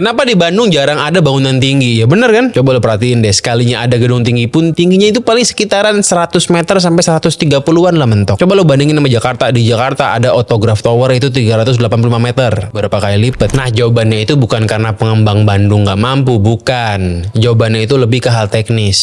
Kenapa di Bandung jarang ada bangunan tinggi? Ya bener kan? Coba lo perhatiin deh, sekalinya ada gedung tinggi pun tingginya itu paling sekitaran 100 meter sampai 130-an lah mentok. Coba lo bandingin sama Jakarta. Di Jakarta ada Autograph Tower itu 385 meter. Berapa kali lipat? Nah, jawabannya itu bukan karena pengembang Bandung nggak mampu, bukan. Jawabannya itu lebih ke hal teknis.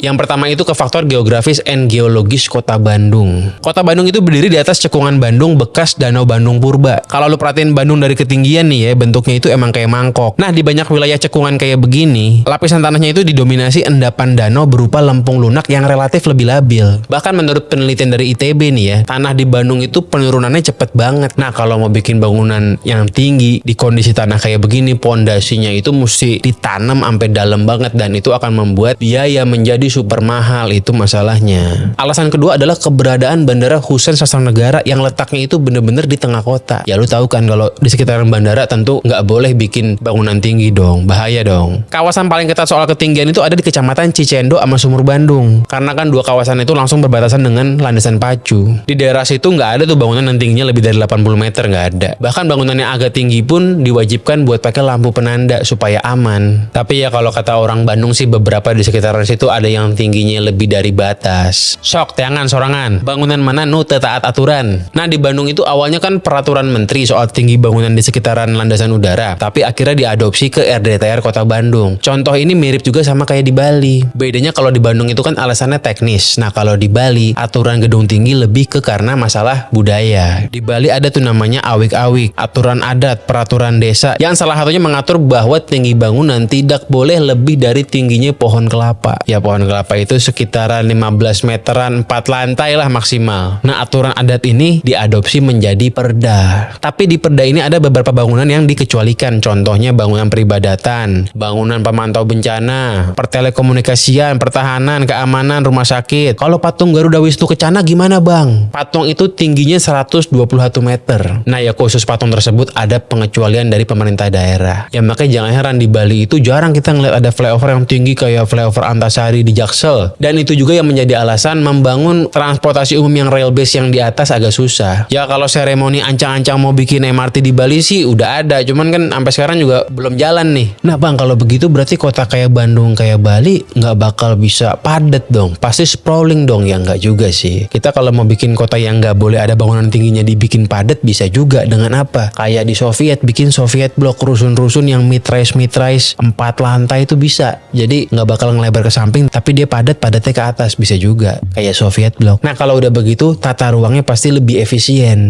Yang pertama itu ke faktor geografis and geologis kota Bandung. Kota Bandung itu berdiri di atas cekungan Bandung bekas Danau Bandung Purba. Kalau lo perhatiin Bandung dari ketinggian nih ya, bentuknya itu emang kayak mangkok. Nah, di banyak wilayah cekungan kayak begini, lapisan tanahnya itu didominasi endapan danau berupa lempung lunak yang relatif lebih labil. Bahkan menurut penelitian dari ITB nih ya, tanah di Bandung itu penurunannya cepet banget. Nah, kalau mau bikin bangunan yang tinggi di kondisi tanah kayak begini, pondasinya itu mesti ditanam sampai dalam banget dan itu akan membuat biaya menjadi super mahal. Itu masalahnya. Alasan kedua adalah keberadaan Bandara Husein Sastranegara yang letaknya itu bener-bener di tengah kota. Ya lu tahu kan kalau di sekitaran bandara tentu nggak boleh bikin bangunan tinggi dong, bahaya dong. Kawasan paling ketat soal ketinggian itu ada di Kecamatan Cicendo sama Sumur Bandung. Karena kan dua kawasan itu langsung berbatasan dengan landasan pacu. Di daerah situ nggak ada tuh bangunan yang tingginya lebih dari 80 meter, nggak ada. Bahkan bangunan yang agak tinggi pun diwajibkan buat pakai lampu penanda supaya aman. Tapi ya kalau kata orang Bandung sih beberapa di sekitaran situ ada yang tingginya lebih dari batas. Sok teangan sorangan. Bangunan mana nu teu taat aturan. Nah, di Bandung itu awalnya kan peraturan menteri soal tinggi bangunan di sekitaran landasan udara, tapi akhirnya diadopsi ke RDTR Kota Bandung. Contoh ini mirip juga sama kayak di Bali. Bedanya kalau di Bandung itu kan alasannya teknis. Nah, kalau di Bali aturan gedung tinggi lebih ke karena masalah budaya. Di Bali ada tuh namanya awik-awik, aturan adat, peraturan desa yang salah satunya mengatur bahwa tinggi bangunan tidak boleh lebih dari tingginya pohon kelapa. Ya pohon kelapa itu sekitaran 15 meteran, 4 lantai lah maksimal. Nah, aturan adat ini diadopsi menjadi perda. Tapi di perda ini ada beberapa bangunan yang dikecualikan. Contohnya bangunan peribadatan, bangunan pemantau bencana, pertelekomunikasian, pertahanan, keamanan, rumah sakit. Kalau patung Garuda Wisnu Kencana gimana bang? Patung itu tingginya 121 meter. Nah ya khusus patung tersebut ada pengecualian dari pemerintah daerah. Ya makanya jangan heran di Bali itu jarang kita ngeliat ada flyover yang tinggi kayak flyover Antasari di Jaksel. Dan itu juga yang menjadi alasan membangun transportasi umum yang rail base yang di atas agak susah. Ya kalau seremoni ancang-ancang mau bikin MRT di Bali sih udah ada, cuman kan sampai sekarang juga belum jalan nih. Nah bang, kalau begitu berarti kota kayak Bandung kayak Bali nggak bakal bisa padat dong, pasti sprawling dong. Ya nggak juga sih. Kita kalau mau bikin kota yang nggak boleh ada bangunan tingginya dibikin padat bisa juga. Dengan apa? Kayak di Soviet, bikin Soviet Block, rusun-rusun yang mid-rise 4 lantai itu bisa. Jadi nggak bakal ngelebar ke samping tapi dia padatnya ke atas, bisa juga kayak Soviet Block. Nah kalau udah begitu tata ruangnya pasti lebih efisien.